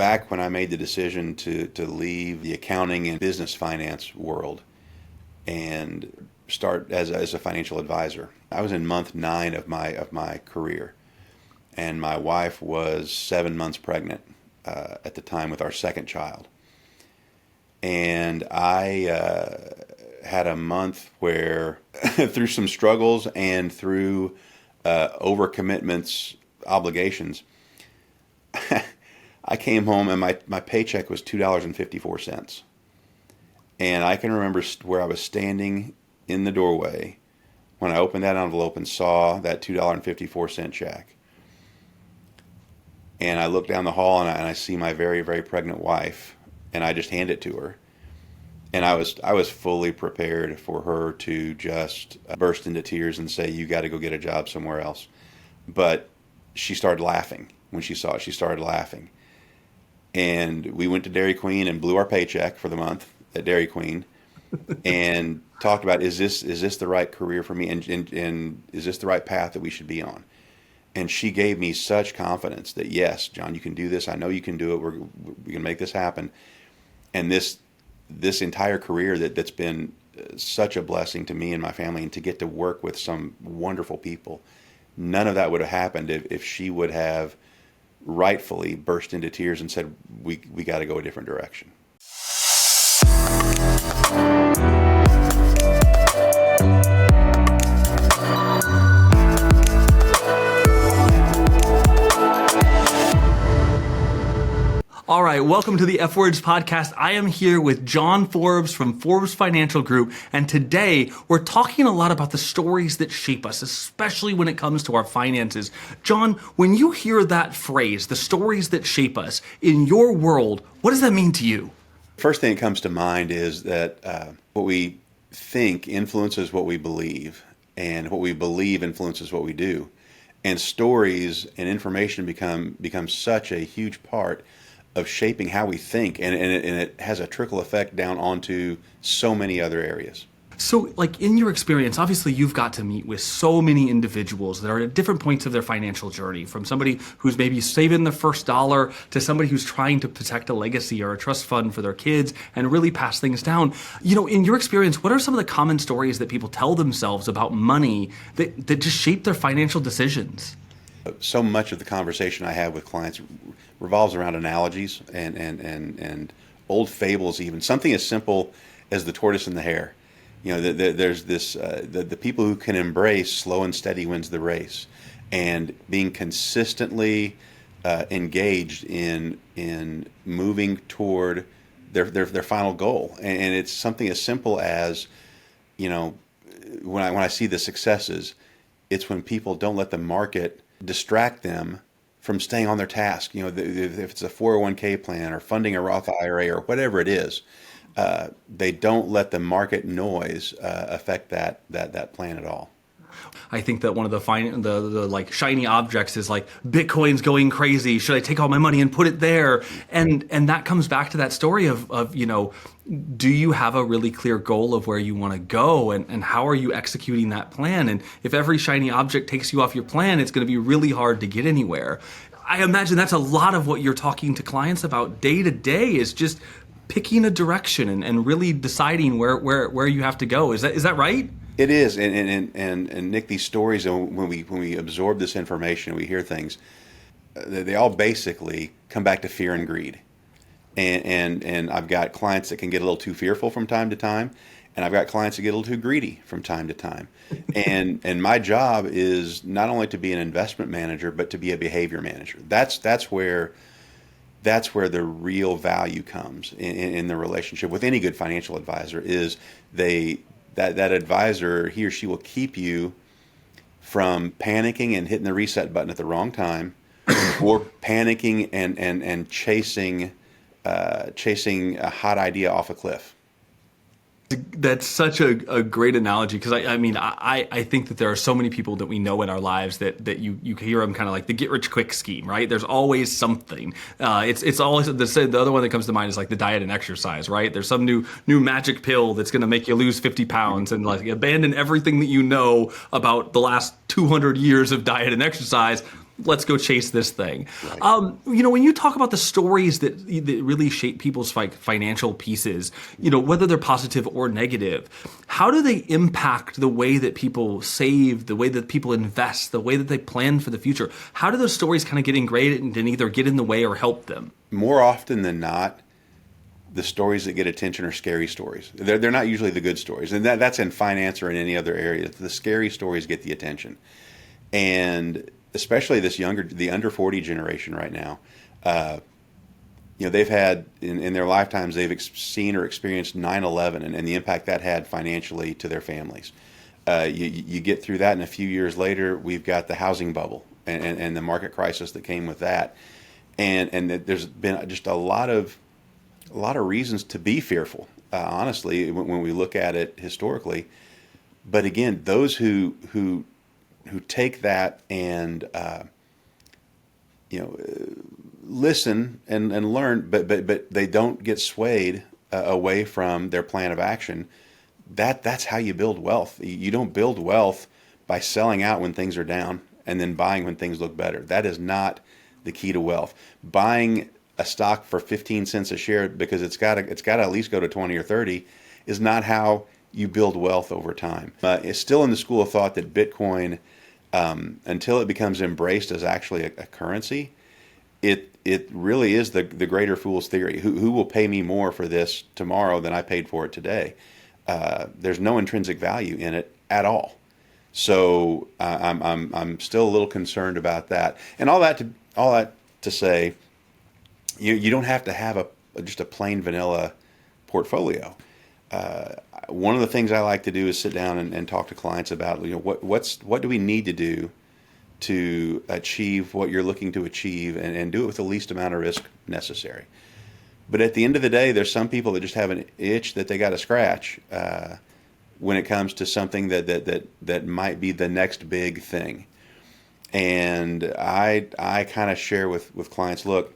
back when I made the decision to leave the accounting and business finance world and start as a financial advisor. I was in month 9 of my career, and my wife was 7 months pregnant at the time with our second child. And I had a month where, through some struggles and through overcommitments, obligations, I came home and my paycheck was $2.54. And I can remember where I was standing in the doorway when I opened that envelope and saw that $2.54 check. And I look down the hall and I see my very, very pregnant wife, and I just hand it to her. And I was fully prepared for her to just burst into tears and say, "You got to go get a job somewhere else." But she started laughing. When she saw it, she started laughing. And we went to Dairy Queen and blew our paycheck for the month at Dairy Queen and talked about, is this the right career for me? And is this the right path that we should be on? And she gave me such confidence that, yes, John, you can do this. I know you can do it. We're going to make this happen. And this entire career that's been such a blessing to me and my family, and to get to work with some wonderful people, none of that would have happened if she would have rightfully burst into tears and said, we got to go a different direction. All right, welcome to the F Words podcast. I am here with John Forbes from Forbes Financial Group, and today we're talking a lot about the stories that shape us, especially when it comes to our finances. John, when you hear that phrase, the stories that shape us, in your world, what does that mean to you? First thing that comes to mind is that what we think influences what we believe, and what we believe influences what we do. And stories and information become such a huge part of shaping how we think, and it has a trickle effect down onto so many other areas. So, like, in your experience, obviously you've got to meet with so many individuals that are at different points of their financial journey, from somebody who's maybe saving the first dollar to somebody who's trying to protect a legacy or a trust fund for their kids and really pass things down. You know, in your experience, what are some of the common stories that people tell themselves about money that just shape their financial decisions? So much of the conversation I have with clients revolves around analogies and old fables, even something as simple as the tortoise and the hare. You know, there's this the people who can embrace slow and steady wins the race, and being consistently engaged in moving toward their final goal. And it's something as simple as, you know, when I see the successes, it's when people don't let the market distract them from staying on their task. You know, if it's a 401k plan or funding a Roth IRA or whatever it is, they don't let the market noise affect that plan at all. I think that one of the like shiny objects is like, Bitcoin's going crazy. Should I take all my money and put it there? And that comes back to that story of you know, do you have a really clear goal of where you want to go, and how are you executing that plan? And if every shiny object takes you off your plan, it's going to be really hard to get anywhere. I imagine that's a lot of what you're talking to clients about day to day, is just picking a direction and really deciding where you have to go. Is that right? It is, and Nick, these stories, when we absorb this information, we hear things, they all basically come back to fear and greed. And I've got clients that can get a little too fearful from time to time, and I've got clients that get a little too greedy from time to time. And my job is not only to be an investment manager, but to be a behavior manager. That's where the real value comes in the relationship with any good financial advisor. Is that advisor, he or she will keep you from panicking and hitting the reset button at the wrong time, or panicking and chasing a hot idea off a cliff. That's such a great analogy, because I think that there are so many people that we know in our lives that you hear them kind of like the get rich quick scheme, right? There's always something. It's always the other one that comes to mind is like the diet and exercise, right? There's some new magic pill that's going to make you lose 50 pounds, and like abandon everything that you know about the last 200 years of diet and exercise. let's go chase this thing. Right. When you talk about the stories that really shape people's financial pieces, whether they're positive or negative, how do they impact the way that people save, the way that people invest, the way that they plan for the future? How do those stories kind of get ingrained and either get in the way or help them? More often than not, the stories that get attention are scary stories. They're not usually the good stories, and that's in finance or in any other area. The scary stories get the attention, and especially the under 40 generation right now. They've had in their lifetimes they've seen or experienced 9/11 and the impact that had financially to their families. You get through that, and a few years later, we've got the housing bubble and the market crisis that came with that, and there's been just a lot of reasons to be fearful, honestly, when we look at it historically. But again, those who take that and listen and learn, but they don't get swayed away from their plan of action. That's how you build wealth. You don't build wealth by selling out when things are down and then buying when things look better. That is not the key to wealth. Buying a stock for 15 cents a share because it's got to at least go to 20 or 30 is not how you build wealth over time. It's still in the school of thought that Bitcoin, until it becomes embraced as actually a currency, it really is the greater fool's theory. Who will pay me more for this tomorrow than I paid for it today? There's no intrinsic value in it at all. So I'm still a little concerned about that. And all that to say, you don't have to have just a plain vanilla portfolio. One of the things I like to do is sit down and talk to clients about what do we need to do to achieve what you're looking to achieve, and do it with the least amount of risk necessary. But at the end of the day, there's some people that just have an itch that they got to scratch when it comes to something that might be the next big thing. And I kind of share with clients, look,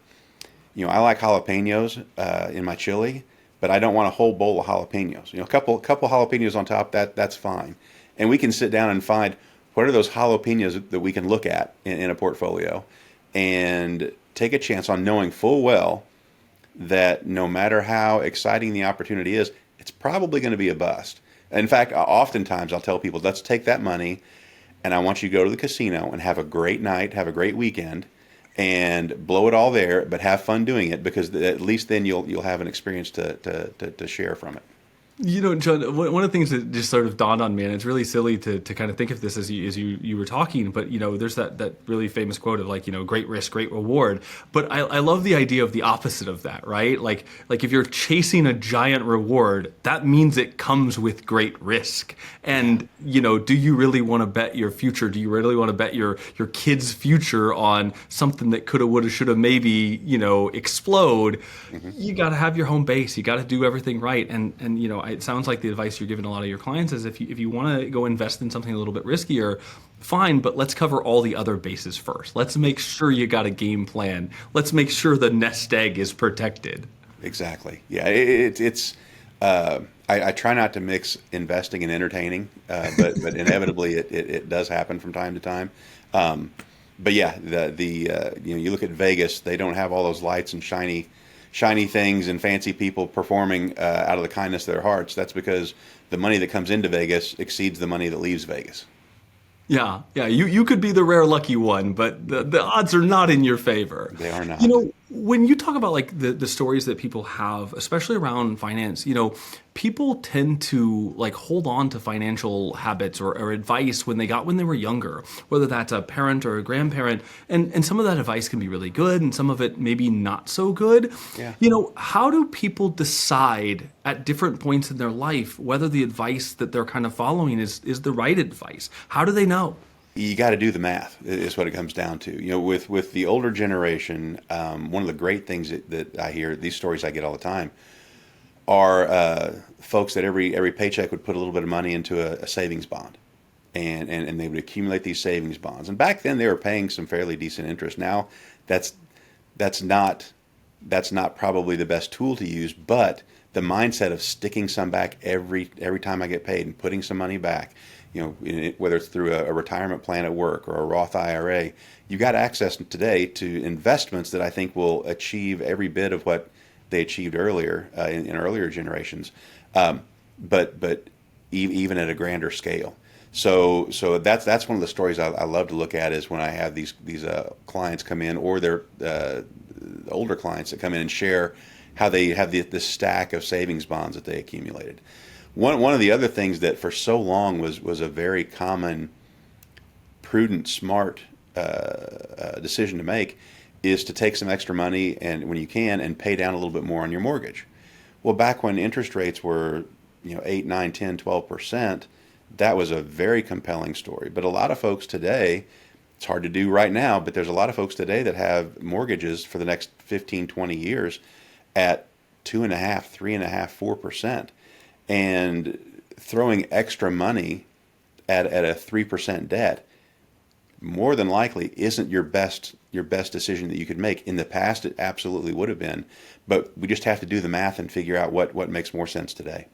I like jalapenos in my chili, but I don't want a whole bowl of jalapenos. A couple jalapenos on top, that's fine. And we can sit down and find what are those jalapenos that we can look at in a portfolio and take a chance on knowing full well that no matter how exciting the opportunity is, it's probably going to be a bust. In fact, oftentimes I'll tell people, let's take that money and I want you to go to the casino and have a great night, have a great weekend, and blow it all there, but have fun doing it, because at least then you'll have an experience to share from it. John, one of the things that just sort of dawned on me, and it's really silly to kind of think of this as you were talking, but there's that really famous quote of great risk, great reward. But I love the idea of the opposite of that, right? Like if you're chasing a giant reward, that means it comes with great risk. And do you really want to bet your future? Do you really want to bet your kid's future on something that coulda, woulda, shoulda, maybe explode? Mm-hmm. You got to have your home base. You got to do everything right. And it sounds like the advice you're giving a lot of your clients is if you want to go invest in something a little bit riskier, fine, but let's cover all the other bases first. Let's make sure you got a game plan. Let's make sure the nest egg is protected. Exactly. Yeah, I try not to mix investing and entertaining, but inevitably it does happen from time to time. But yeah, you look at Vegas, they don't have all those lights and shiny things and fancy people performing out of the kindness of their hearts. That's because the money that comes into Vegas exceeds the money that leaves Vegas. Yeah. You could be the rare lucky one, but the odds are not in your favor. They are not. When you talk about the stories that people have, especially around finance, people tend to hold on to financial habits or advice when they were younger, whether that's a parent or a grandparent, and some of that advice can be really good and some of it maybe not so good. Yeah. How do people decide at different points in their life whether the advice that they're kind of following is the right advice? How do they know? You got to do the math is what it comes down to. With the older generation, one of the great things that I hear, these stories I get all the time, are folks that every paycheck would put a little bit of money into a savings bond, and they would accumulate these savings bonds. And back then they were paying some fairly decent interest. Now that's not probably the best tool to use, but the mindset of sticking some back every time I get paid and putting some money back, whether it's through a retirement plan at work or a Roth IRA, you got access today to investments that I think will achieve every bit of what they achieved earlier in earlier generations, but even at a grander scale. So that's one of the stories I love to look at, is when I have these clients come in, or their older clients that come in and share how they have this stack of savings bonds that they accumulated. One of the other things that for so long was a very common, prudent, smart decision to make is to take some extra money, and when you can, and pay down a little bit more on your mortgage. Well, back when interest rates were 8, 9, 10, 12%, that was a very compelling story. But a lot of folks today, it's hard to do right now, but there's a lot of folks today that have mortgages for the next 15, 20 years at 2.5%, 3.5%, 4%. And throwing extra money at a 3% debt more than likely isn't your best decision that you could make. In the past, it absolutely would have been, but we just have to do the math and figure out what makes more sense today.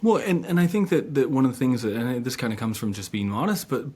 Well, and I think that one of the things that, and this kind of comes from just being honest, but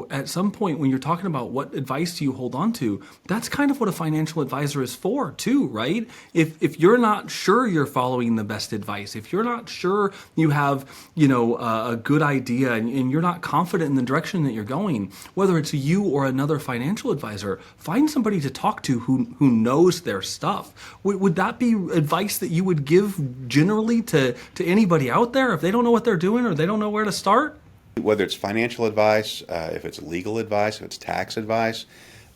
at some point when you're talking about what advice do you hold on to, that's kind of what a financial advisor is for too, right? If you're not sure you're following the best advice, if you're not sure you have, a good idea, and you're not confident in the direction that you're going, whether it's you or another financial advisor, find somebody to talk to who knows their stuff. Would that be advice that you would give generally to anybody out there if they don't know what they're doing or they don't know where to start? Whether it's financial advice, if it's legal advice, if it's tax advice,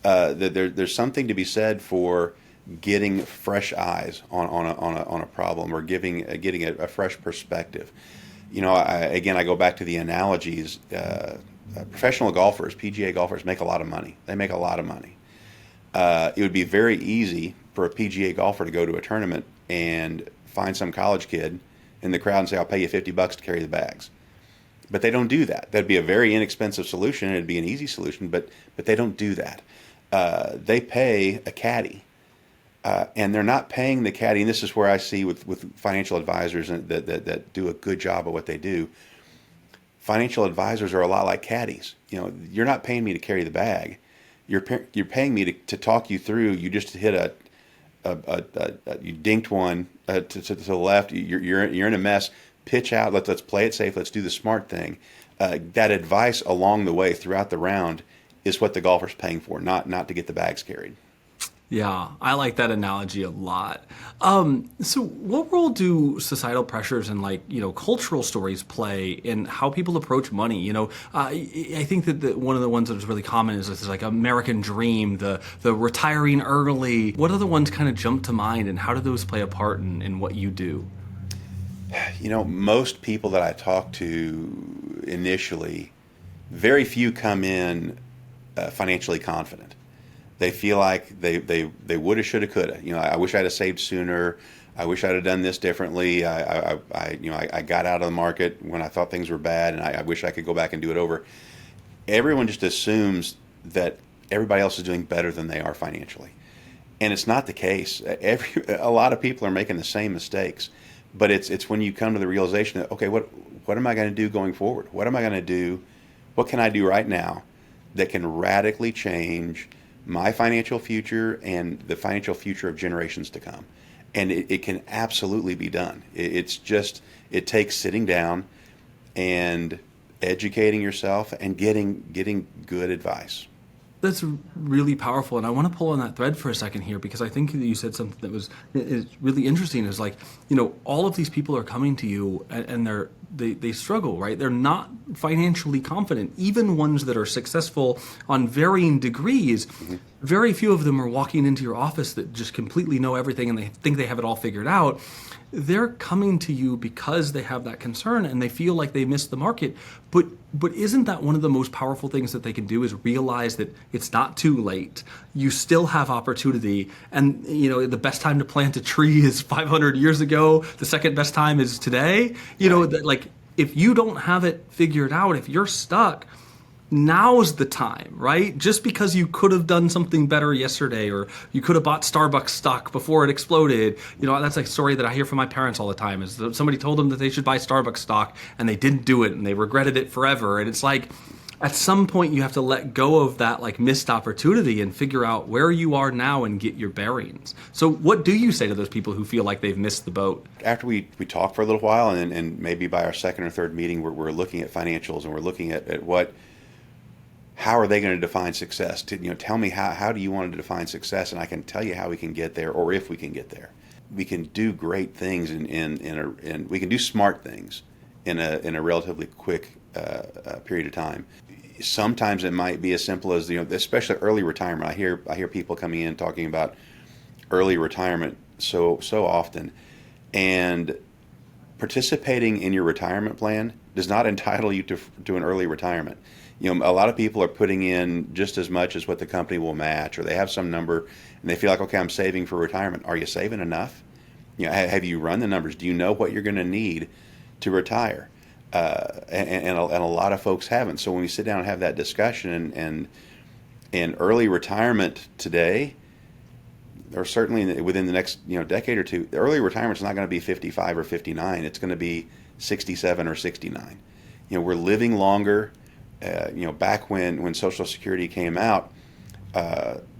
there's something to be said for getting fresh eyes on a problem, or getting a fresh perspective. I go back to the analogies. Professional golfers, PGA golfers, make a lot of money. They make a lot of money. It would be very easy for a PGA golfer to go to a tournament and find some college kid in the crowd and say, "I'll pay you $50 to carry the bags." But they don't do that. That'd be a very inexpensive solution. It'd be an easy solution, but they don't do that. They pay a caddy, and they're not paying the caddy. And this is where I see with financial advisors that do a good job of what they do. Financial advisors are a lot like caddies. You're not paying me to carry the bag. You're paying me to talk you through. You just hit you dinked one to the left. You're in a mess. Pitch out. Let's play it safe. Let's do the smart thing. That advice along the way throughout the round is what the golfer's paying for, not to get the bags carried. Yeah, I like that analogy a lot. So what role do societal pressures and cultural stories play in how people approach money? I think that one of the ones that is really common is this American dream, the retiring early. What other ones kind of jump to mind, and how do those play a part in what you do? Most people that I talk to initially, very few come in financially confident. They feel like they woulda, shoulda, coulda. I wish I'd have saved sooner. I wish I'd have done this differently. I got out of the market when I thought things were bad, and I wish I could go back and do it over. Everyone just assumes that everybody else is doing better than they are financially, and it's not the case. A lot of people are making the same mistakes, but it's when you come to the realization that, okay, what am I going to do going forward? What am I going to do? What can I do right now that can radically change my financial future and the financial future of generations to come? And it can absolutely be done. It takes sitting down and educating yourself and getting good advice. That's really powerful, and I want to pull on that thread for a second here, because I think that you said something that is really interesting. Is all of these people are coming to you and they struggle, right? They're not financially confident. Even ones that are successful on varying degrees, mm-hmm. Very few of them are walking into your office that just completely know everything and they think they have it all figured out. They're coming to you because they have that concern and they feel like they missed the market. But isn't that one of the most powerful things that they can do, is realize that it's not too late. You still have opportunity. And the best time to plant a tree is 500 years ago. The second best time is today. If you don't have it figured out, if you're stuck, now's the time, right? Just because you could have done something better yesterday, or you could have bought Starbucks stock before it exploded. That's a story that I hear from my parents all the time, is that somebody told them that they should buy Starbucks stock and they didn't do it and they regretted it forever. And it's like, at some point you have to let go of that like missed opportunity and figure out where you are now and get your bearings. So what do you say to those people who feel like they've missed the boat? After we talk for a little while, and maybe by our second or third meeting, we're looking at financials, and we're looking at how are they going to define success? Tell me how do you want to define success, and I can tell you how we can get there, or if we can get there. We can do great things and we can do smart things in a relatively quick period of time. Sometimes it might be as simple as, especially early retirement. I hear people coming in talking about early retirement so often, and participating in your retirement plan does not entitle you to an early retirement. A lot of people are putting in just as much as what the company will match, or they have some number and they feel like, okay, I'm saving for retirement. Are you saving enough? Have you run the numbers? Do you know what you're going to need to retire? And a lot of folks haven't. So when we sit down and have that discussion, and early retirement today, or certainly within the next decade or two, the early retirement is not going to be 55 or 59. It's going to be 67 or 69. We're living longer. Back when Social Security came out,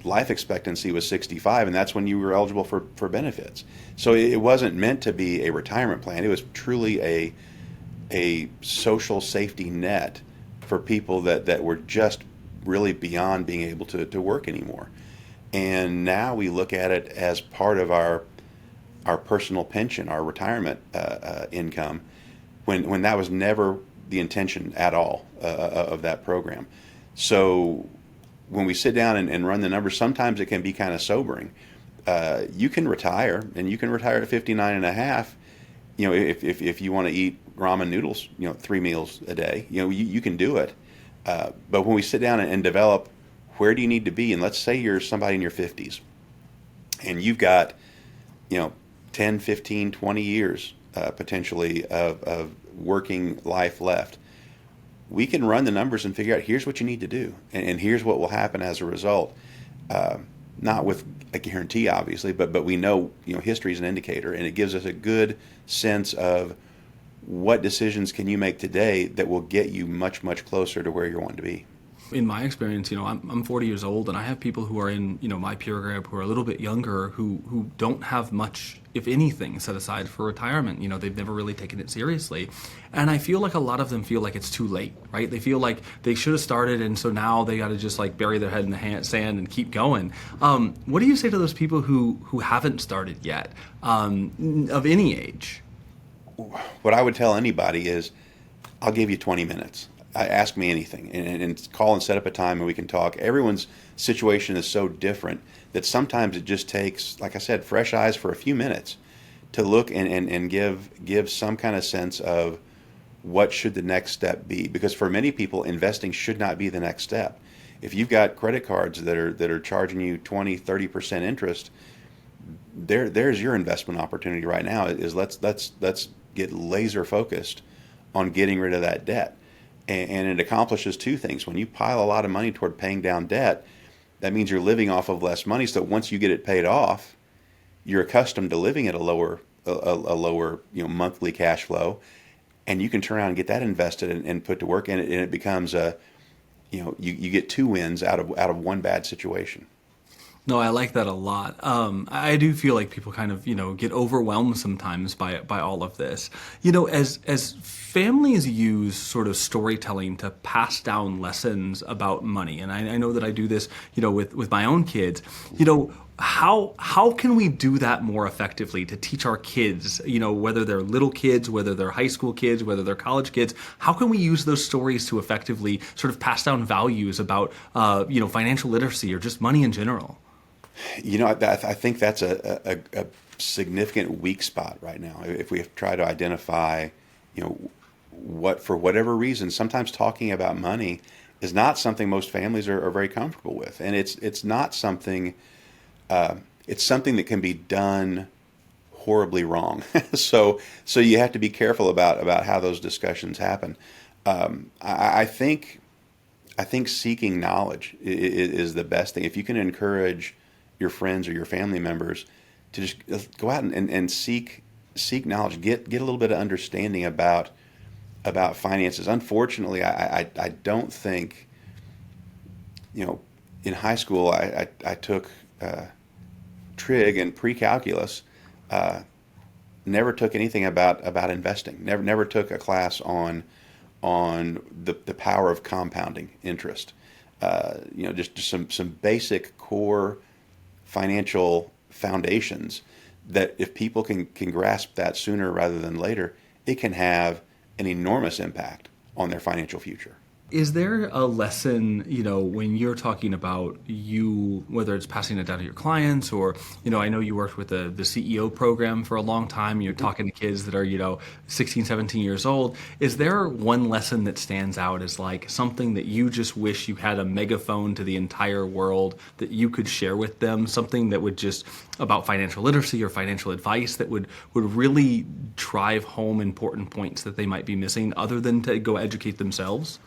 life expectancy was 65, and that's when you were eligible for benefits. So it wasn't meant to be a retirement plan. It was truly a social safety net for people that were just really beyond being able to work anymore. And now we look at it as part of our personal pension, our retirement income, when that was never the intention at all of that program. So when we sit down and run the numbers, sometimes it can be kind of sobering. You can retire, and you can retire at 59 and a half. If you want to eat ramen noodles, 3 meals a day, you can do it. But when we sit down and develop, where do you need to be? And let's say you're somebody in your 50s and you've got, 10, 15, 20 years potentially of working life left. We can run the numbers and figure out, here's what you need to do, and here's what will happen as a result. Not with a guarantee, obviously, but we know, history is an indicator, and it gives us a good sense of what decisions can you make today that will get you much, much closer to where you're wanting to be. In my experience, I'm 40 years old, and I have people who are in, my peer group who are a little bit younger who don't have much, if anything, set aside for retirement. They've never really taken it seriously. And I feel like a lot of them feel like it's too late, right? They feel like they should have started, and so now they got to just like bury their head in the sand and keep going. What do you say to those people who haven't started yet, of any age? What I would tell anybody is, I'll give you 20 minutes. Ask me anything, and call and set up a time and we can talk. Everyone's situation is so different that sometimes it just takes, like I said, fresh eyes for a few minutes to look and give some kind of sense of what should the next step be. Because for many people, investing should not be the next step. If you've got credit cards that are charging you 20, 30% interest, there's your investment opportunity right now. Is let's get laser focused on getting rid of that debt. And it accomplishes two things. When you pile a lot of money toward paying down debt, that means you're living off of less money. So once you get it paid off, you're accustomed to living at a lower monthly cash flow, and you can turn around and get that invested and put to work, and it becomes you get two wins out of one bad situation. No, I like that a lot. I do feel like people kind of, get overwhelmed sometimes by all of this. As families use sort of storytelling to pass down lessons about money, and I know that I do this, with my own kids. How can we do that more effectively to teach our kids, whether they're little kids, whether they're high school kids, whether they're college kids? How can we use those stories to effectively sort of pass down values about, financial literacy or just money in general? I think that's a significant weak spot right now. If we try to identify, for whatever reason, sometimes talking about money is not something most families are very comfortable with, and it's not something. It's something that can be done horribly wrong. So you have to be careful about how those discussions happen. I think I think seeking knowledge is the best thing. If you can encourage your friends or your family members to just go out and seek knowledge, get a little bit of understanding about finances. Unfortunately, I don't think, in high school I took trig and pre-calculus. Never took anything about investing. Never took a class on the power of compounding interest. Just some basic core financial foundations that if people can grasp that sooner rather than later, it can have an enormous impact on their financial future. Is there a lesson, when you're talking about you, whether it's passing it down to your clients or, I know you worked with the CEO program for a long time, you're talking to kids that are, 16, 17 years old. Is there one lesson that stands out as like something that you just wish you had a megaphone to the entire world that you could share with them, something that would just about financial literacy or financial advice that would really drive home important points that they might be missing other than to go educate themselves?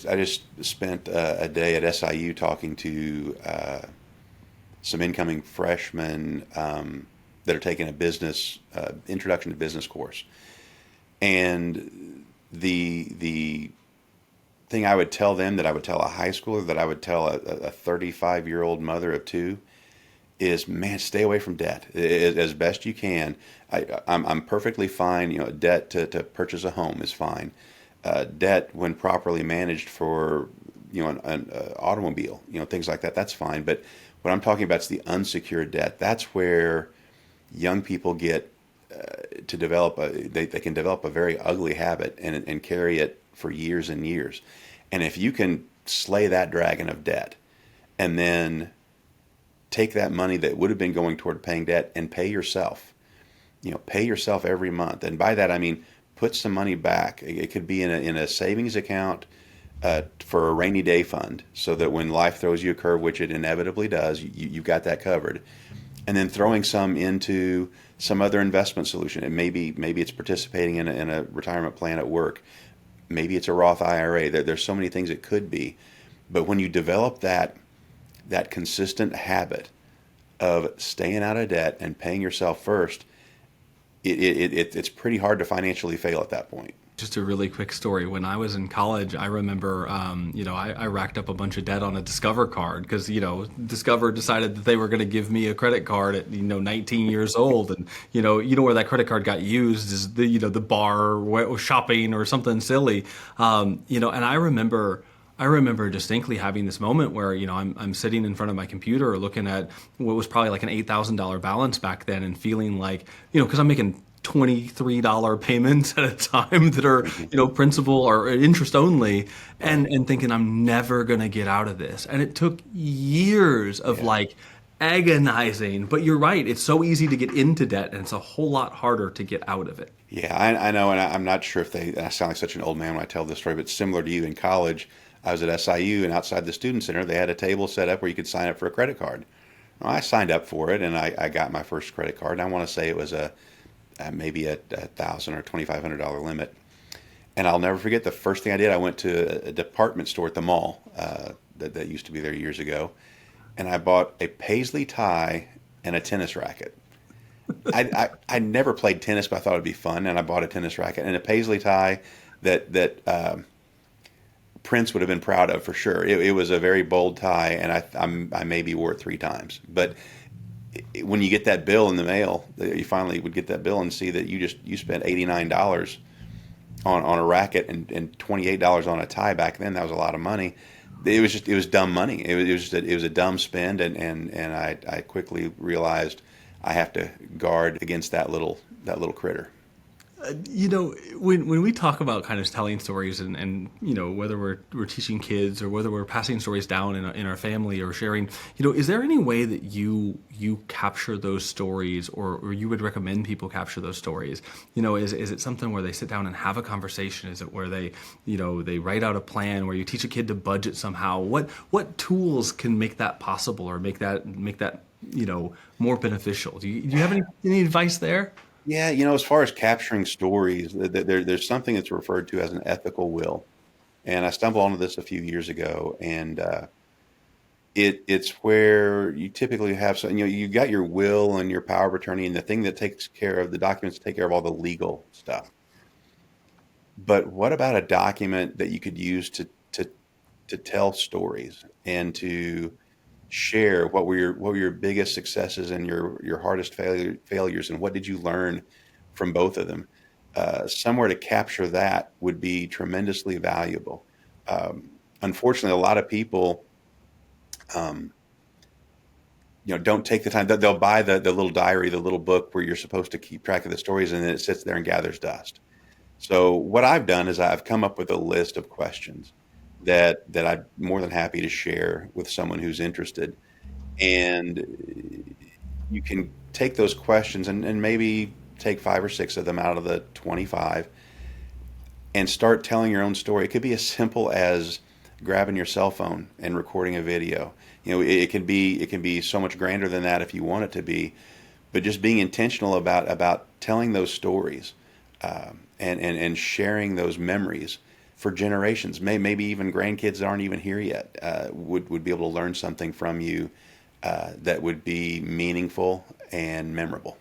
I just spent a day at SIU talking to some incoming freshmen that are taking a business introduction to business course, and the thing I would tell them that I would tell a high schooler, that I would tell a 35-year-old mother of two, is, man, stay away from debt as best you can. I'm perfectly fine. Debt to purchase a home is fine. Debt, when properly managed for an automobile, things like that, that's fine. But what I'm talking about is the unsecured debt. That's where young people get to develop they can develop a very ugly habit and carry it for years and years. And if you can slay that dragon of debt and then take that money that would have been going toward paying debt and pay yourself, pay yourself every month. And by that I mean put some money back. It could be in a savings account for a rainy day fund, so that when life throws you a curve, which it inevitably does, you've got that covered. And then throwing some into some other investment solution. And maybe it's participating in a retirement plan at work. Maybe it's a Roth IRA. There's so many things it could be. But when you develop that consistent habit of staying out of debt and paying yourself first, it's pretty hard to financially fail at that point. Just a really quick story. When I was in college, I remember, I racked up a bunch of debt on a Discover card because, Discover decided that they were going to give me a credit card at, 19 years old. And, where that credit card got used is the bar or shopping or something silly. And I remember distinctly having this moment where, I'm sitting in front of my computer looking at what was probably like an $8,000 balance back then and feeling like, because I'm making $23 payments at a time that are, principal or interest only, and thinking I'm never going to get out of this. And it took years of agonizing, but you're right. It's so easy to get into debt and it's a whole lot harder to get out of it. Yeah, I know. And I'm not sure I sound like such an old man when I tell this story, but similar to you, in college, I was at SIU, and outside the student center, they had a table set up where you could sign up for a credit card. Well, I signed up for it, and I got my first credit card. And I want to say it was maybe a $1,000 or $2,500 limit. And I'll never forget the first thing I did. I went to a department store at the mall that used to be there years ago, and I bought a paisley tie and a tennis racket. I never played tennis, but I thought it'd be fun, and I bought a tennis racket and a paisley tie that Prince would have been proud of for sure. It was a very bold tie, and I maybe wore it 3 times. But when you get that bill in the mail, you finally would get that bill and see that you spent $89 on a racket and $28 on a tie. Back then, that was a lot of money. It was dumb money. It was a dumb spend, and I quickly realized I have to guard against that little critter. When we talk about kind of telling stories and whether we're teaching kids or whether we're passing stories down in our family or sharing, is there any way that you capture those stories or you would recommend people capture those stories? Is it something where they sit down and have a conversation? Is it where they write out a plan, where you teach a kid to budget somehow? What tools can make that possible or make that more beneficial? Do you have any advice there? Yeah, as far as capturing stories, there's something that's referred to as an ethical will. And I stumbled onto this a few years ago, and it's where you typically have some, you got your will and your power of attorney, and the thing that takes care of the documents take care of all the legal stuff. But what about a document that you could use to tell stories and to share what were your biggest successes and your hardest failures, and what did you learn from both of them? Somewhere to capture that would be tremendously valuable. Unfortunately, a lot of people, um, don't take the time. They'll buy the little diary, the little book where you're supposed to keep track of the stories, and then it sits there and gathers dust. So what I've done is I've come up with a list of questions that I'm more than happy to share with someone who's interested. And you can take those questions and maybe take 5 or 6 of them out of the 25 and start telling your own story. It could be as simple as grabbing your cell phone and recording a video. It can be so much grander than that if you want it to be, but just being intentional about telling those stories, and sharing those memories for generations. Maybe even grandkids that aren't even here yet would be able to learn something from you that would be meaningful and memorable.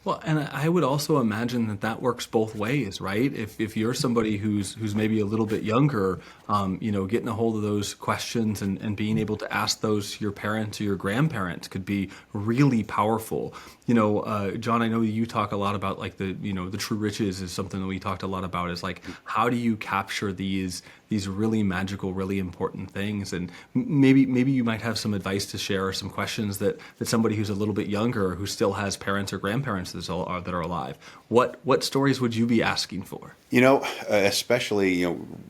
Well, and I would also imagine that that works both ways, right? If you're somebody who's maybe a little bit younger, getting a hold of those questions and being able to ask those to your parents or your grandparents could be really powerful. John, I know you talk a lot about like the true riches is something that we talked a lot about, is like, how do you capture these really magical, really important things? And maybe you might have some advice to share, or some questions that somebody who's a little bit younger, who still has parents or grandparents that are alive. What stories would you be asking for? Especially,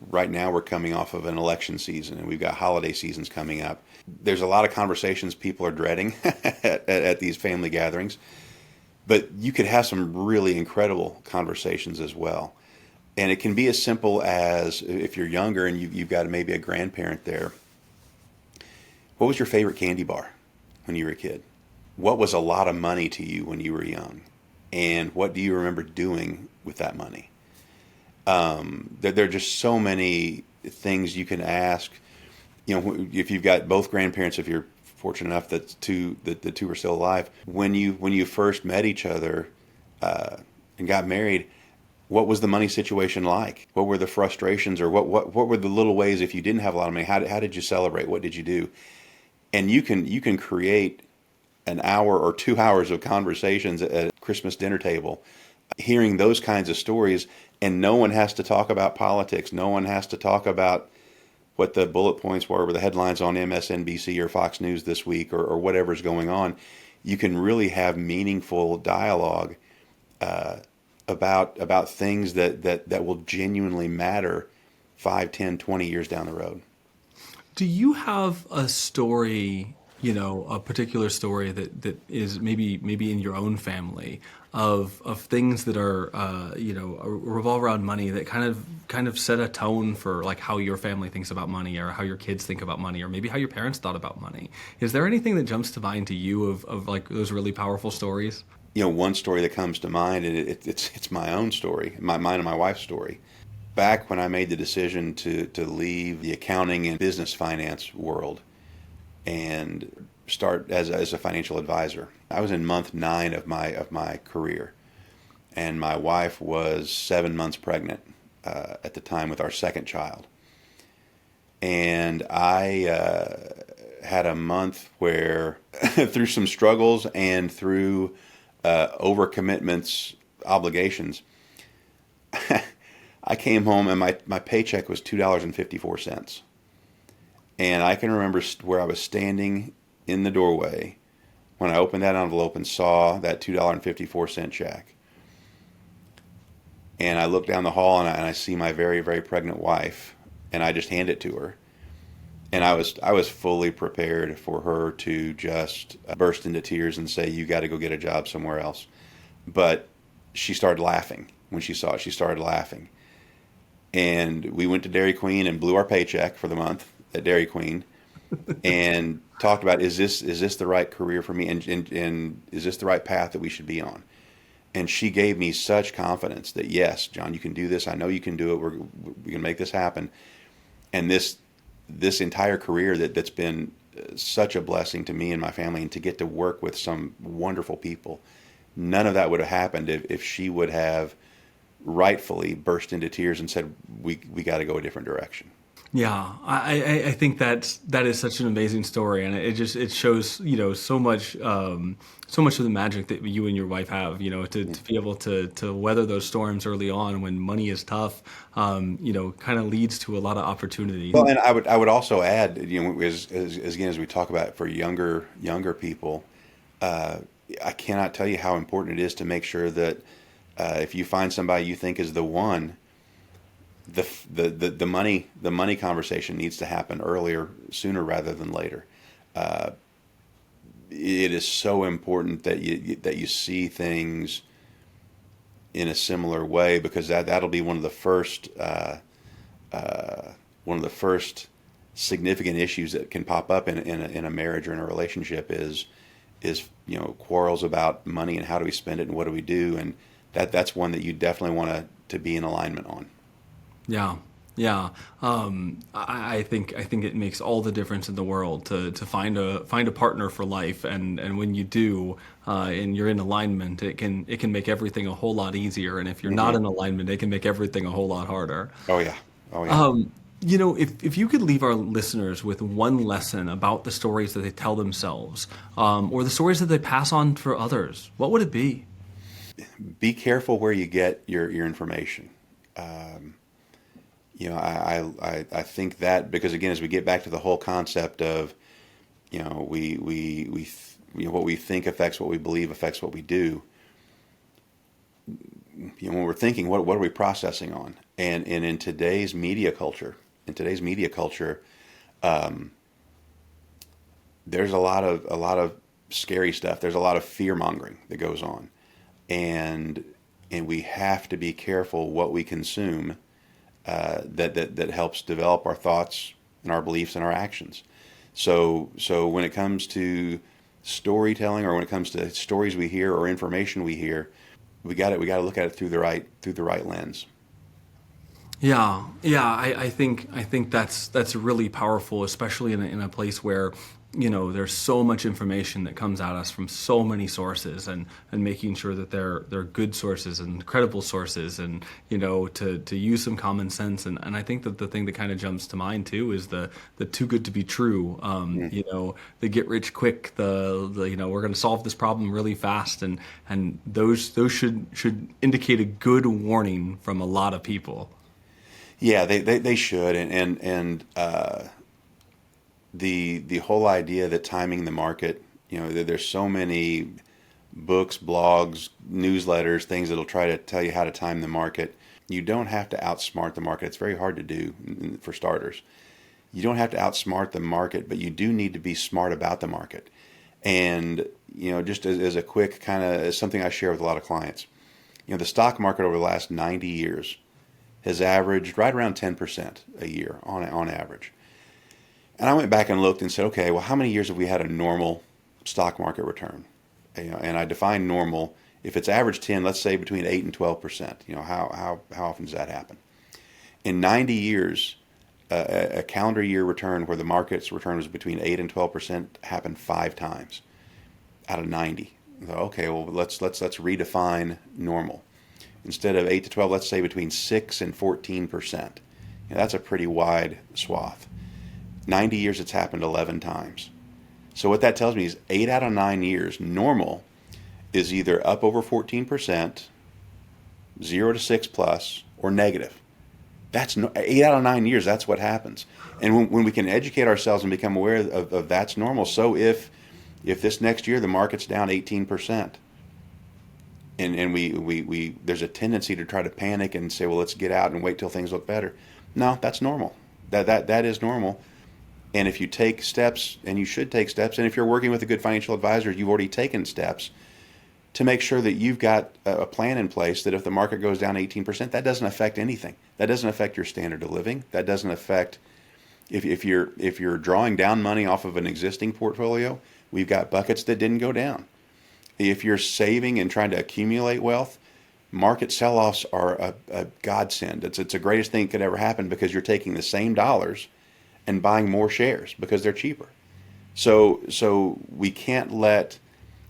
right now we're coming off of an election season, and we've got holiday seasons coming up. There's a lot of conversations people are dreading at these family gatherings, but you could have some really incredible conversations as well. And it can be as simple as, if you're younger and you've got maybe a grandparent there, what was your favorite candy bar when you were a kid? What was a lot of money to you when you were young? And what do you remember doing with that money? There are just so many things you can ask. If you've got both grandparents, if you're fortunate enough that the two are still alive, when you first met each other and got married, what was the money situation like? What were the frustrations, or what were the little ways, if you didn't have a lot of money, how did you celebrate? What did you do? And you can create an hour or 2 hours of conversations at a Christmas dinner table, hearing those kinds of stories. And no one has to talk about politics. No one has to talk about what the bullet points were, or the headlines on MSNBC or Fox News this week, or whatever's going on. You can really have meaningful dialogue about things that will genuinely matter 5, 10, 20 years down the road. Do you have a story, a particular story that is maybe in your own family of things that are, revolve around money, that kind of set a tone for like how your family thinks about money, or how your kids think about money, or maybe how your parents thought about money? Is there anything that jumps to mind to you of like those really powerful stories? One story that comes to mind, and it's my own story, mine and my wife's story. Back when I made the decision to leave the accounting and business finance world and start as a financial advisor, I was in month 9 of my career, and my wife was 7 months pregnant at the time with our second child, and I had a month where, through some struggles and through overcommitments, obligations, I came home and my paycheck was $2.54. And I can remember where I was standing in the doorway when I opened that envelope and saw that $2.54 check. And I look down the hall, and I see my very, very pregnant wife, and I just hand it to her. And I was fully prepared for her to just burst into tears and say, "You got to go get a job somewhere else." But she started laughing. When she saw it, she started laughing. And we went to Dairy Queen and blew our paycheck for the month at Dairy Queen, and talked about, is this the right career for me, and is this the right path that we should be on? And she gave me such confidence that, yes, John, you can do this. I know you can do it. We're going to make this happen. And this entire career that's been such a blessing to me and my family, and to get to work with some wonderful people, none of that would have happened if she would have rightfully burst into tears and said, we got to go a different direction. Yeah, I think that is such an amazing story, and it shows, so much, so much of the magic that you and your wife have, to be able to weather those storms early on when money is tough, kind of leads to a lot of opportunity. Well, and I would also add, as we talk about for younger people, I cannot tell you how important it is to make sure that if you find somebody you think is the one, the money conversation needs to happen sooner rather than later. It is so important that you see things in a similar way, because that'll be one of the first significant issues that can pop up in a marriage or in a relationship is quarrels about money and how do we spend it and what do we do, and that's one that you definitely want to be in alignment on. Yeah, yeah. I think it makes all the difference in the world to find a partner for life, and when you do, and you're in alignment, it can make everything a whole lot easier. And if you're not in alignment, it can make everything a whole lot harder. Oh yeah, oh yeah. If you could leave our listeners with one lesson about the stories that they tell themselves, or the stories that they pass on for others, what would it be? Be careful where you get your information. I think that, because again, as we get back to the whole concept of, what we think affects what we believe affects what we do. When we're thinking, what are we processing on? And in today's media culture, there's a lot of scary stuff. There's a lot of fear mongering that goes on, and we have to be careful what we consume. That helps develop our thoughts and our beliefs and our actions. So when it comes to storytelling, or when it comes to stories we hear or information we hear, we got to look at it through the right lens. Yeah, I think that's really powerful, especially in a place where there's so much information that comes at us from so many sources, and making sure that they're good sources and credible sources, and to use some common sense. And I think that the thing that kind of jumps to mind too is the too good to be true. The get rich quick, the we're going to solve this problem really fast, and those should indicate a good warning from a lot of people. Yeah, they should, and the whole idea that timing the market, there's so many books, blogs, newsletters, things that'll try to tell you how to time the market. You don't have to outsmart the market. It's very hard to do, for starters. You don't have to outsmart the market, but you do need to be smart about the market. And, just as a quick as something I share with a lot of clients, the stock market over the last 90 years has averaged right around 10% a year on average. And I went back and looked and said, okay, well, how many years have we had a normal stock market return? And I define normal. If it's average 10, let's say between 8 and 12%. How often does that happen? In 90 years, a calendar year return where the market's return was between 8 and 12% happened 5 times out of 90. So, okay, well, let's redefine normal. Instead of 8 to 12, let's say between 6 and 14%. That's a pretty wide swath. 90 years, it's happened 11 times. So what that tells me is 8 out of 9 years, normal is either up over 14%, 0 to 6 plus, or negative. That's 8 out of 9 years, that's what happens. And when we can educate ourselves and become aware of that's normal. So if this next year the market's down 18%, and we there's a tendency to try to panic and say, well, let's get out and wait till things look better. No, that's normal. That is normal. And if you take steps, and you should take steps, and if you're working with a good financial advisor, you've already taken steps to make sure that you've got a plan in place that if the market goes down 18%, that doesn't affect anything. That doesn't affect your standard of living. That doesn't affect, if you're drawing down money off of an existing portfolio, we've got buckets that didn't go down. If you're saving and trying to accumulate wealth, market sell-offs are a godsend. It's the greatest thing that could ever happen, because you're taking the same dollars and buying more shares because they're cheaper. So we can't let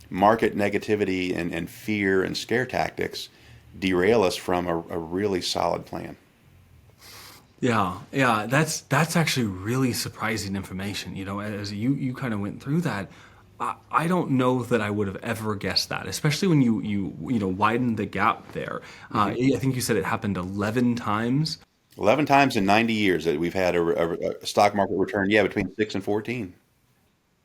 market negativity and fear and scare tactics derail us from a really solid plan. Yeah, yeah, that's actually really surprising information. As you kind of went through that, I don't know that I would have ever guessed that, especially when you widened the gap there. I think you said it happened 11 times. 11 times in 90 years that we've had a stock market return, yeah, between 6 and 14.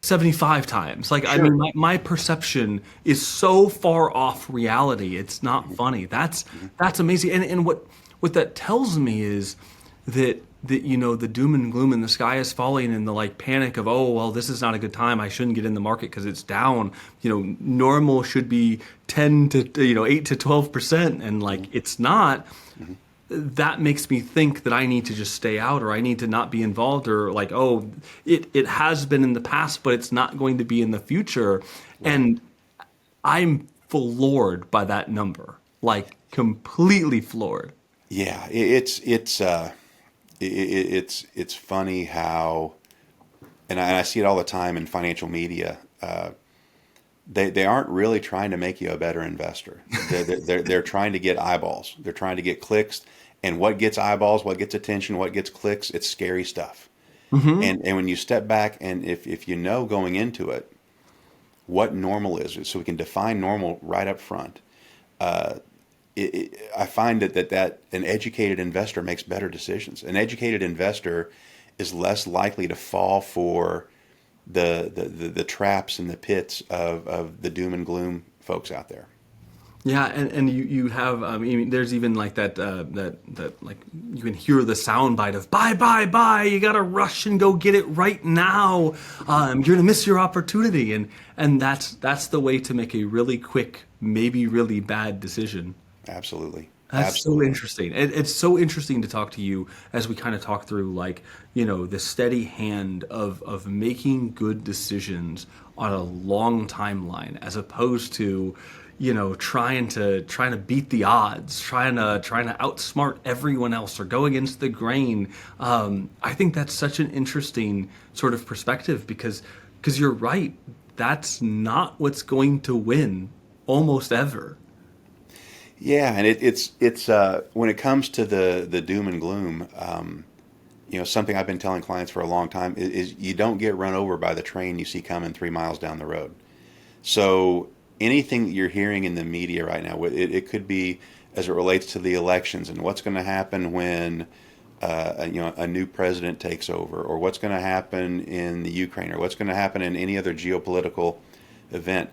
75 times. Like, I mean, Sure. my perception is so far off reality. It's not funny. That's amazing. And what that tells me is that the doom and gloom and the sky is falling and the like panic of, oh, well, this is not a good time. I shouldn't get in the market because it's down. Normal should be 10 to 8 to 12%, and like it's not. That makes me think that I need to just stay out, or I need to not be involved, or like, oh, it has been in the past, but it's not going to be in the future. And I'm floored by that number, like completely floored. Yeah, it's funny how, and I see it all the time in financial media. They aren't really trying to make you a better investor. They're trying to get eyeballs. They're trying to get clicks. And what gets eyeballs, what gets attention, what gets clicks, it's scary stuff. And when you step back, and if you know going into it what normal is, so we can define normal right up front, I find that an educated investor makes better decisions. An educated investor is less likely to fall for the traps and the pits of the doom and gloom folks out there. Yeah, and you have I mean, there's even like that like you can hear the sound bite of buy, you gotta rush and go get it right now. You're gonna miss your opportunity, and that's the way to make a really quick, maybe really bad decision. Absolutely. That's so Absolutely. interesting. It's so interesting to talk to you as we kind of talk through, like, the steady hand of making good decisions on a long timeline, as opposed to, trying to beat the odds, trying to outsmart everyone else or go against the grain. I think that's such an interesting sort of perspective, because you're right. That's not what's going to win almost ever. Yeah, and it's when it comes to the doom and gloom, something I've been telling clients for a long time is you don't get run over by the train you see coming 3 miles down the road. So anything that you're hearing in the media right now, it could be as it relates to the elections and what's going to happen when a new president takes over, or what's going to happen in the Ukraine, or what's going to happen in any other geopolitical event.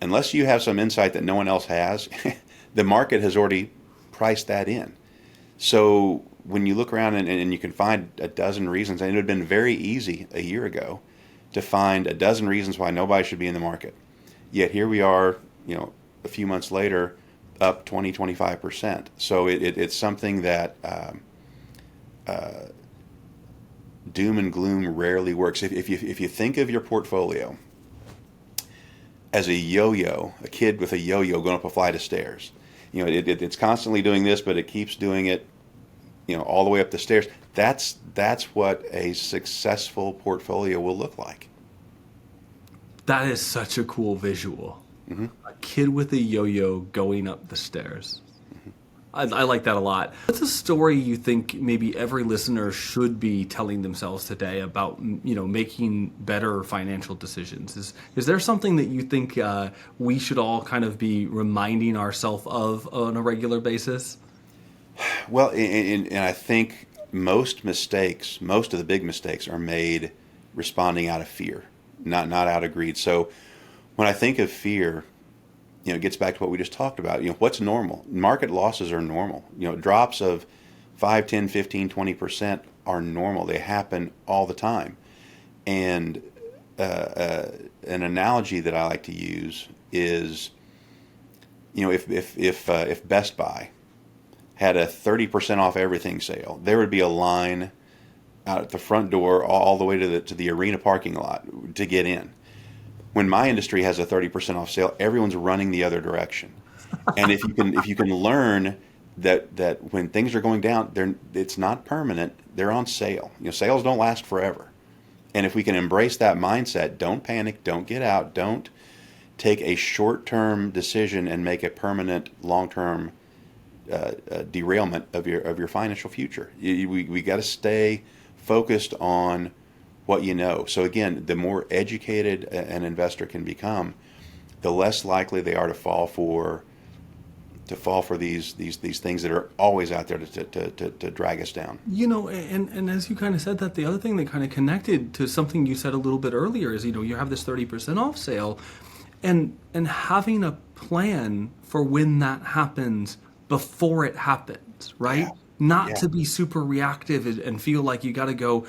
Unless you have some insight that no one else has, the market has already priced that in. So when you look around and you can find a dozen reasons, and it would have been very easy a year ago to find a dozen reasons why nobody should be in the market. Yet here we are, a few months later, up 20, 25%. So it's something that doom and gloom rarely works. If you think of your portfolio as a yo-yo, a kid with a yo-yo going up a flight of stairs, it's constantly doing this, but it keeps doing it, all the way up the stairs. That's what a successful portfolio will look like. That is such a cool visual. A kid with a yo-yo going up the stairs. I like that a lot. What's a story you think maybe every listener should be telling themselves today about, making better financial decisions? Is there something that you think we should all kind of be reminding ourselves of on a regular basis? Well, and I think most of the big mistakes are made responding out of fear, not out of greed. So when I think of fear, it gets back to what we just talked about. What's normal? Market losses are normal. Drops of 5, 10, 15, 20% are normal. They happen all the time. And an analogy that I like to use is, if Best Buy had a 30% off everything sale, there would be a line out at the front door all the way to the arena parking lot to get in. When my industry has a 30% off sale, everyone's running the other direction. And if you can learn that when things are going down, it's not permanent. They're on sale. Sales don't last forever. And if we can embrace that mindset, don't panic, don't get out, don't take a short-term decision and make a permanent long-term derailment of your financial future. We got to stay focused on what you know. So again, the more educated an investor can become, the less likely they are to fall for these things that are always out there to drag us down. And as you kind of said that, the other thing that kind of connected to something you said a little bit earlier is, you have this 30% off sale, and having a plan for when that happens before it happens, right? Yeah. Not Yeah. to be super reactive and feel like you got to go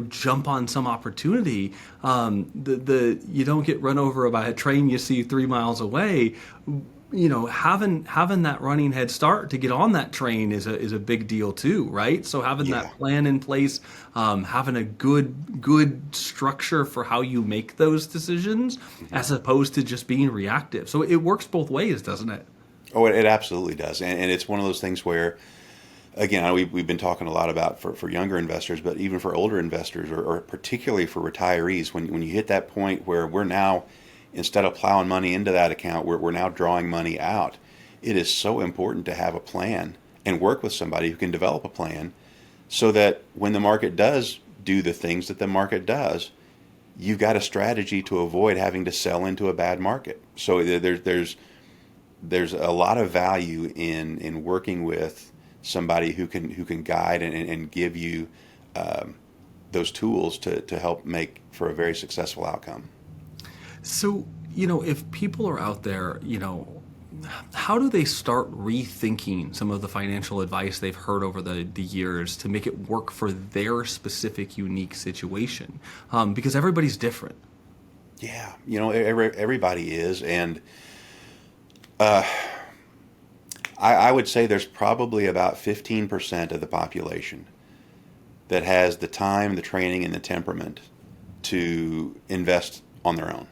jump on some opportunity. You don't get run over by a train you see 3 miles away. Having that running head start to get on that train is a big deal too, right? So having Yeah. that plan in place, having a good structure for how you make those decisions, as opposed to just being reactive. So it works both ways, doesn't it? Oh, it absolutely does. And it's one of those things where, again, we've been talking a lot about for younger investors, but even for older investors, or particularly for retirees, when you hit that point where we're now, instead of plowing money into that account, we're now drawing money out. It is so important to have a plan and work with somebody who can develop a plan, so that when the market does do the things that the market does, you've got a strategy to avoid having to sell into a bad market. So there's a lot of value in working with somebody who can guide and give you those tools to help make for a very successful outcome. So, if people are out there, how do they start rethinking some of the financial advice they've heard over the years to make it work for their specific, unique situation? Because everybody's different. Yeah, everybody is, and I would say there's probably about 15% of the population that has the time, the training, and the temperament to invest on their own,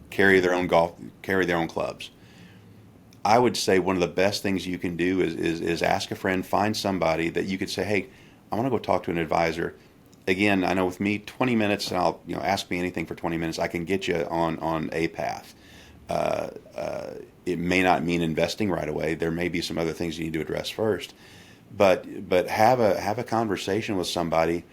carry their own clubs. I would say one of the best things you can do is ask a friend, find somebody that you could say, hey, I want to go talk to an advisor. Again, I know with me, 20 minutes, and I'll ask me anything for 20 minutes. I can get you on a path. It may not mean investing right away. There may be some other things you need to address first, but have a conversation with somebody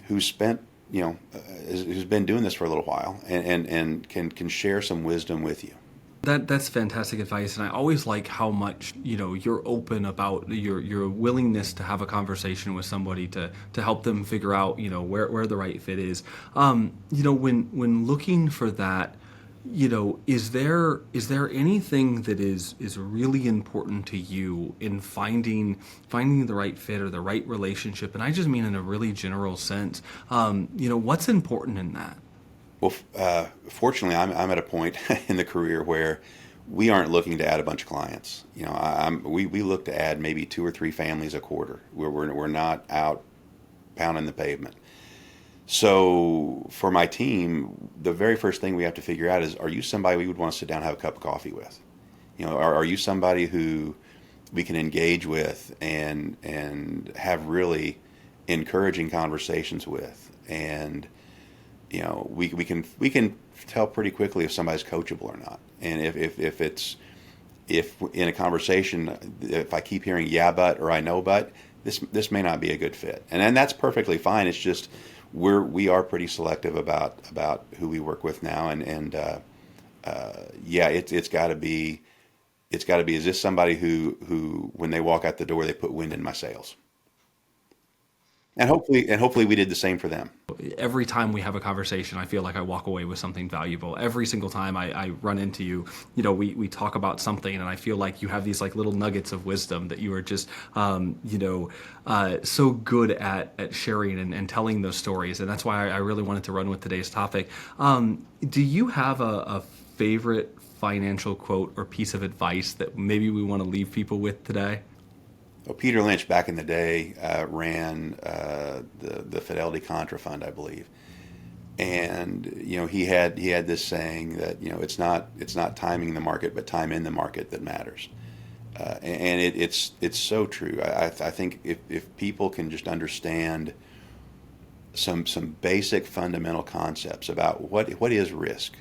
who's spent who's been doing this for a little while and can share some wisdom with you. That's fantastic advice, and I always like how much you're open about your willingness to have a conversation with somebody to help them figure out where the right fit is. When looking for that, is there anything that is really important to you in finding the right fit or the right relationship? And I just mean in a really general sense. What's important in that? Well, fortunately, I'm at a point in the career where we aren't looking to add a bunch of clients. We look to add maybe 2 or 3 families a quarter. We're not out pounding the pavement. So for my team, the very first thing we have to figure out is, are you somebody we would want to sit down and have a cup of coffee with? Are you somebody who we can engage with and have really encouraging conversations with? And we can tell pretty quickly if somebody's coachable or not. And if in a conversation, if I keep hearing yeah but or I know but, this may not be a good fit. And that's perfectly fine. It's just we are pretty selective about who we work with now, and it's got to be is this somebody who when they walk out the door they put wind in my sails. And hopefully we did the same for them. Every time we have a conversation, I feel like I walk away with something valuable. Every single time I run into you, we talk about something, and I feel like you have these like little nuggets of wisdom that you are just, so good at sharing and telling those stories. And that's why I really wanted to run with today's topic. Do you have a favorite financial quote or piece of advice that maybe we want to leave people with today? Well, Peter Lynch back in the day ran the Fidelity Contra Fund, I believe. And he had this saying that it's not timing the market, but time in the market that matters. And it's so true. I think if people can just understand some basic fundamental concepts about what is risk.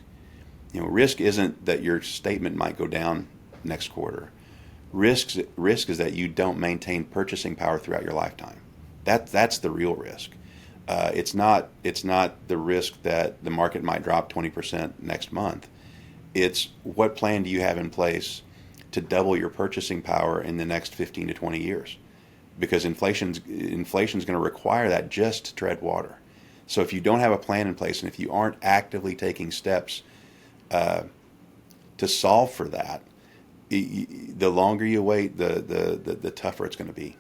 Risk isn't that your statement might go down next quarter. Risk is that you don't maintain purchasing power throughout your lifetime. That's the real risk. It's not the risk that the market might drop 20% next month. It's what plan do you have in place to double your purchasing power in the next 15 to 20 years? Because inflation's going to require that just to tread water. So if you don't have a plan in place, and if you aren't actively taking steps to solve for that, the longer you wait, the tougher it's going to be.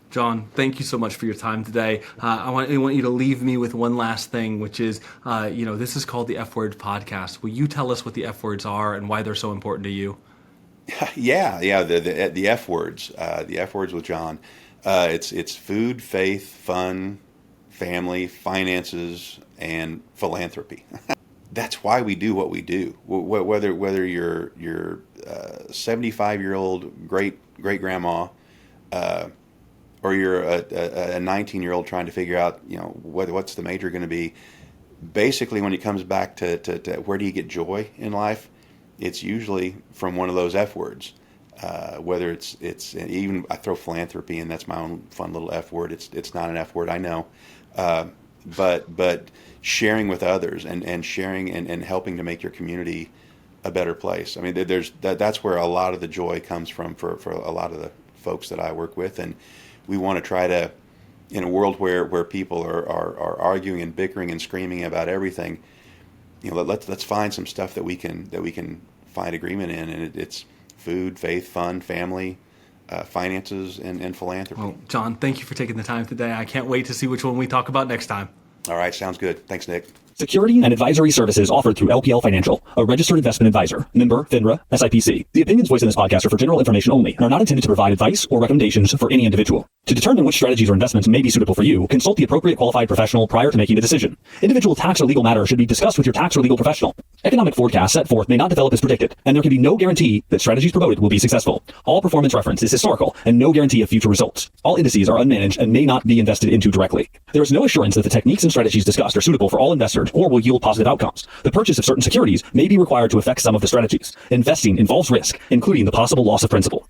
John, thank you so much for your time today. I want you to leave me with one last thing, which is, this is called the F Word Podcast. Will you tell us what the F words are and why they're so important to you? Yeah. The F words, the F words with John. It's food, faith, fun, family, finances, and philanthropy. That's why we do what we do. Whether you're 75-year-old great grandma, or you're a 19-year-old trying to figure out what's the major going to be. Basically, when it comes back to where do you get joy in life, it's usually from one of those F words. Whether it's even, I throw philanthropy in, that's my own fun little F word. It's not an F word, I know, but sharing with others and sharing and helping to make your community a better place. I mean, that's where a lot of the joy comes from for a lot of the folks that I work with, and we want to try to, in a world where people are arguing and bickering and screaming about everything, let's find some stuff that we can find agreement in, and it's food, faith, fun, family, finances, and philanthropy. Well, John, thank you for taking the time today. I can't wait to see which one we talk about next time. All right, sounds good. Thanks, Nick. Security and advisory services offered through LPL Financial, a registered investment advisor, member FINRA, SIPC. The opinions voiced in this podcast are for general information only and are not intended to provide advice or recommendations for any individual. To determine which strategies or investments may be suitable for you, consult the appropriate qualified professional prior to making a decision. Individual tax or legal matters should be discussed with your tax or legal professional. Economic forecasts set forth may not develop as predicted, and there can be no guarantee that strategies promoted will be successful. All performance reference is historical and no guarantee of future results. All indices are unmanaged and may not be invested into directly. There is no assurance that the techniques and strategies discussed are suitable for all investors or will yield positive outcomes. The purchase of certain securities may be required to affect some of the strategies. Investing involves risk, including the possible loss of principal.